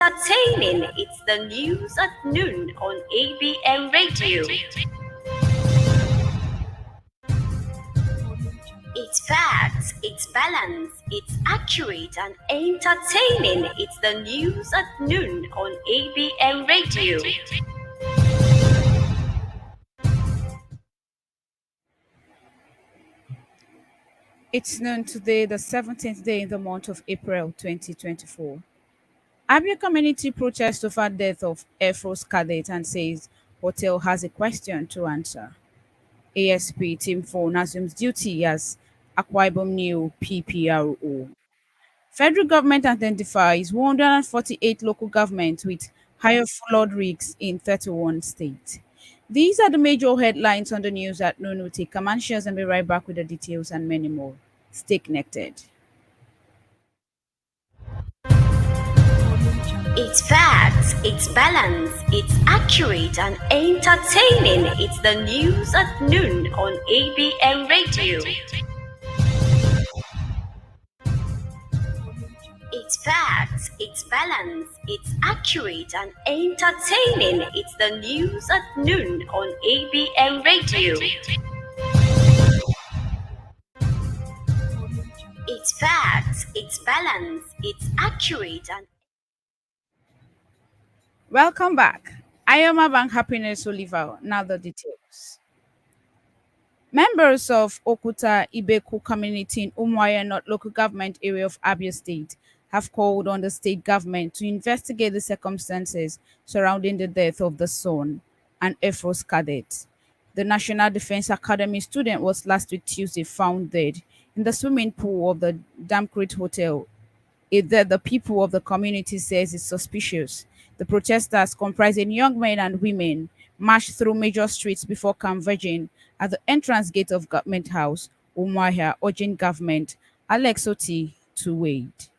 Entertaining, it's the news at noon on ABM Radio. It's facts, it's balance, it's accurate and entertaining. It's the news at noon on ABM Radio. It's noon today, the 17th day in the month of April 2024. Abia community protests over death of Air Force cadet and says hotel has a question to answer. ASP Team 4 assumes duty as Akwa Ibom new PPRO. Federal government identifies 148 local governments with higher flood risks in 31 states. These are the major headlines on the news at noon. We'll take command shares and be right back with the details and many more. Stay connected. It's facts, it's balance, it's accurate and entertaining. It's the news at noon on ABM Radio. It's facts, it's balance, it's accurate and entertaining. It's the news at noon on ABM Radio. It's facts, it's balance, it's accurate and Welcome back. I am Bank Happiness Oliver. Now the details. Members of Okuta Ibeku community in Umuahia North local government area of Abia State have called on the state government to investigate the circumstances surrounding the death of the son, an Air Force cadet. The National Defense Academy student was last week Tuesday found dead in the swimming pool of the Damcrete Hotel. That the people of the community says is suspicious. The protesters, comprising young men and women, marched through major streets before converging at the entrance gate of Government House, Umuahia, urging government Alex Oti to wait.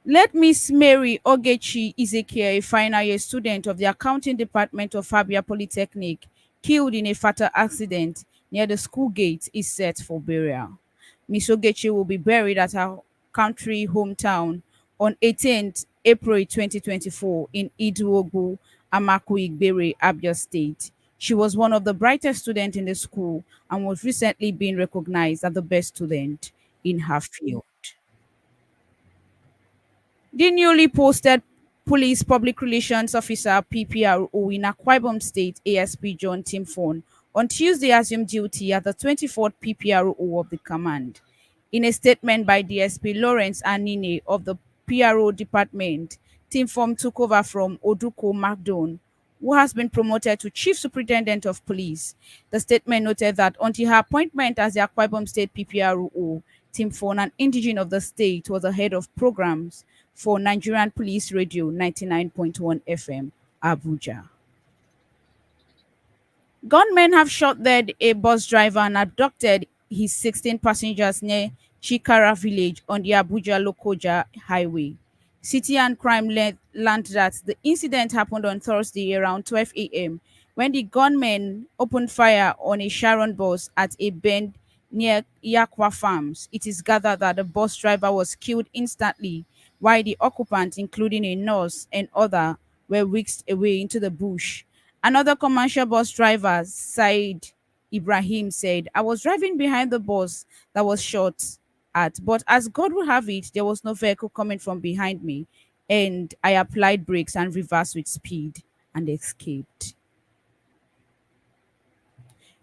Let Miss Mary Ogechi Ezekiel, a final year student of the accounting department of Fabia Polytechnic, killed in a fatal accident near the school gate, is set for burial. Miss Ogechi will be buried at her country hometown on 18th April 2024 in Iduogu, Amaku Igbere, Abia State. She was one of the brightest students in the school and was recently being recognized as the best student in her field. The newly posted Police Public Relations Officer PPRO in Akwa Ibom State, ASP John Timfon, on Tuesday assumed duty as the 24th PPRO of the command. In a statement by DSP Lawrence Anine of the PRO department, Timfon took over from Oduko Macdon, who has been promoted to Chief Superintendent of Police. The statement noted that until her appointment as the Akwa Ibom State PPRO, Timfon, an indigene of the state, was the head of programs for Nigerian Police Radio 99.1 FM, Abuja. Gunmen have shot dead a bus driver and abducted his 16 passengers near Chikara village on the Abuja-Lokoja highway. City and Crime learned that the incident happened on Thursday around 12 a.m. when the gunmen opened fire on a Sharon bus at a bend near Yakwa Farms. It is gathered that the bus driver was killed instantly, while the occupants, including a nurse and other, were whisked away into the bush. Another commercial bus driver, Said Ibrahim, said, I was driving behind the bus that was shot at, but as God will have it, there was no vehicle coming from behind me, and I applied brakes and reversed with speed and escaped.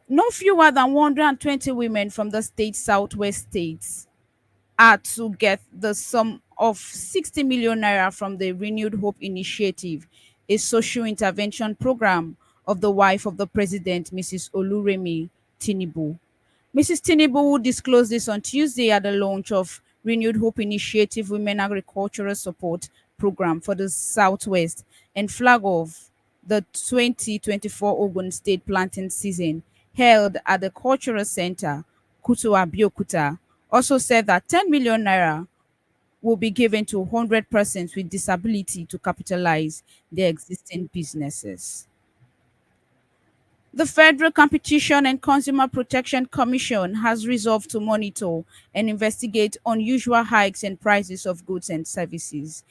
No fewer than 120 women from the state's southwest states are to get the sum of 60 million naira from the Renewed Hope Initiative, a social intervention program of the wife of the president, Mrs. Oluremi Tinubu. Mrs. Tinubu will disclose this on Tuesday at the launch of Renewed Hope Initiative Women Agricultural Support Program for the Southwest and flag off the 2024 Ogun State planting season held at the Cultural Center, Kutu Abiokuta. Also said that 10 million naira will be given to 100 persons with disability to capitalize their existing businesses. The Federal Competition and Consumer Protection Commission has resolved to monitor and investigate unusual hikes in prices of goods and services.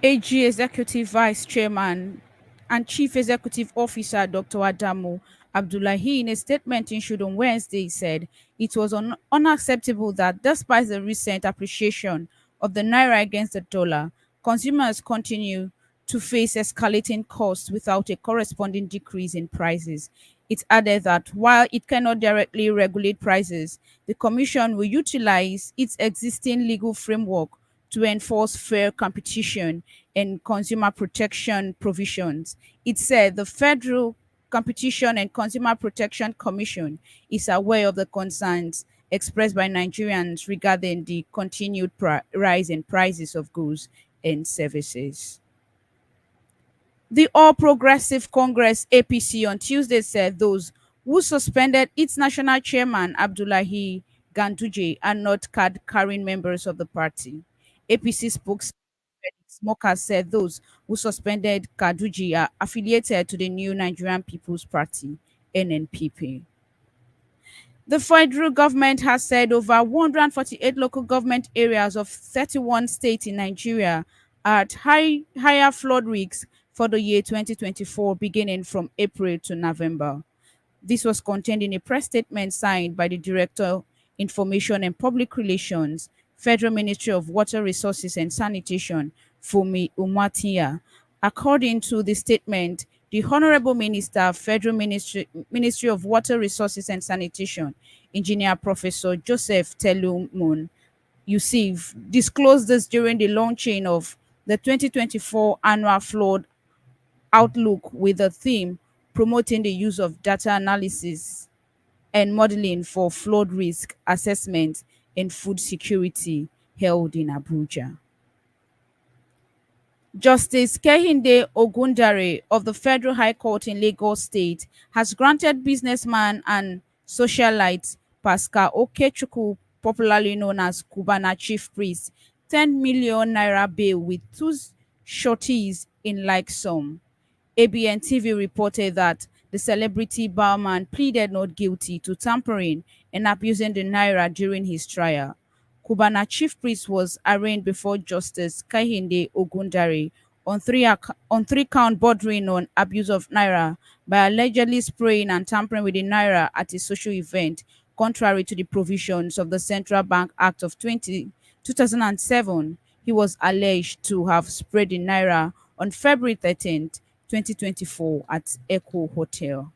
AG Executive Vice Chairman and Chief Executive Officer Dr. Adamu Abdullahi, in a statement issued on Wednesday, said it was unacceptable that despite the recent appreciation of the naira against the dollar, consumers continue to face escalating costs without a corresponding decrease in prices. It added that while it cannot directly regulate prices, the Commission will utilize its existing legal framework to enforce fair competition and consumer protection provisions. It said the Federal Competition and Consumer Protection Commission is aware of the concerns expressed by Nigerians regarding the continued rise in prices of goods and services. The All Progressive Congress APC on Tuesday said those who suspended its national chairman Abdullahi Ganduje are not card-carrying members of the party. APC spokesman Smoker said those who suspended Kaduji are affiliated to the New Nigerian People's Party (NNPP). The federal government has said over 148 local government areas of 31 states in Nigeria are at higher flood risks for the year 2024, beginning from April to November. This was contained in a press statement signed by the Director, Information and Public Relations, Federal Ministry of Water Resources and Sanitation, Fumi Umatia. According to the statement, the Honorable Minister, Ministry of Water Resources and Sanitation, Engineer Professor Joseph Telumun Yusuf, disclosed this during the launching of the 2024 annual flood outlook with the theme promoting the use of data analysis and modeling for flood risk assessment and food security held in Abuja. Justice Kehinde Ogundare of the Federal High Court in Lagos State has granted businessman and socialite Pascal Okechukwu, popularly known as Cubana Chief Priest, 10 million naira bail with two sureties in like sum. ABN TV reported that the celebrity barman pleaded not guilty to tampering and abusing the naira during his trial. Cubana Chief Priest was arraigned before Justice Kahinde Ogundare on three count bordering on abuse of naira by allegedly spraying and tampering with the naira at a social event, contrary to the provisions of the Central Bank Act of 2007. He was alleged to have sprayed the naira on February 13th, 2024 at Echo Hotel.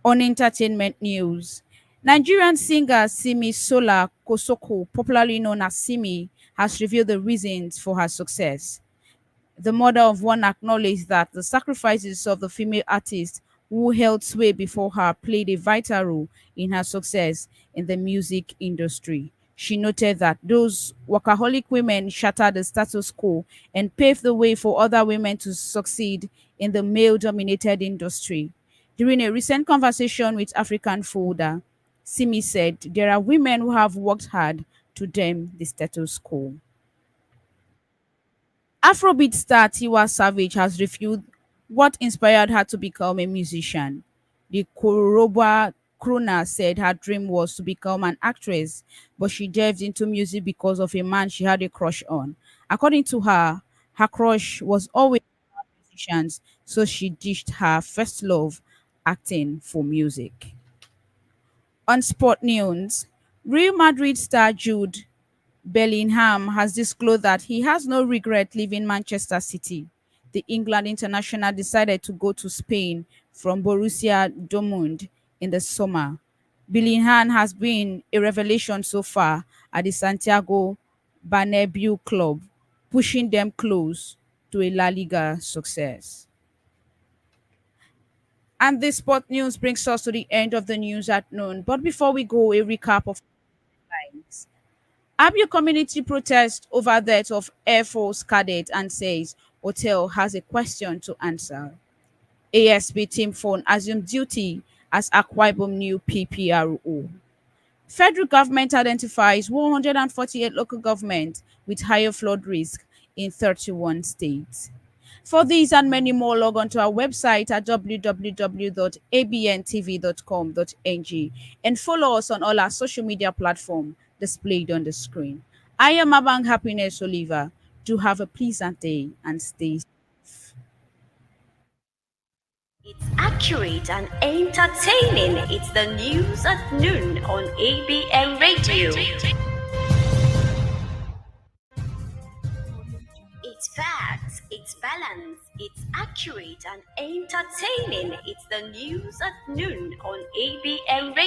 On entertainment news, Nigerian singer Simi Sola Kosoko, popularly known as Simi, has revealed the reasons for her success. The mother of one acknowledged that the sacrifices of the female artist who held sway before her played a vital role in her success in the music industry. She noted that those workaholic women shattered the status quo and paved the way for other women to succeed in the male dominated industry. During a recent conversation with African Folder, Simi said there are women who have worked hard to dam the status quo. Afrobeat star Tiwa Savage has revealed what inspired her to become a musician. The Koroba crooner said her dream was to become an actress, but she delved into music because of a man she had a crush on. According to her, her crush was always musicians, so she ditched her first love, acting, for music. On sport news, Real Madrid star Jude Bellingham has disclosed that he has no regret leaving Manchester City. The England international decided to go to Spain from Borussia Dortmund in the summer. Bellingham has been a revelation so far at the Santiago Bernabeu club, pushing them close to a La Liga success. And this sport news brings us to the end of the news at noon. But before we go, a recap of headlines. Abia community protest over death of Air Force cadet and says hotel has a question to answer. ASP Team Phone assumed duty as Akwa Ibom new PPRO. Federal government identifies 148 local governments with higher flood risk in 31 states. For these and many more, log on to our website at www.abntv.com.ng and follow us on all our social media platforms displayed on the screen. I am Abang Happiness Oliver. Do have a pleasant day and stay. It's accurate and entertaining. It's the news at noon on ABM Radio. It's facts, it's balance, it's accurate and entertaining. It's the news at noon on ABM Radio.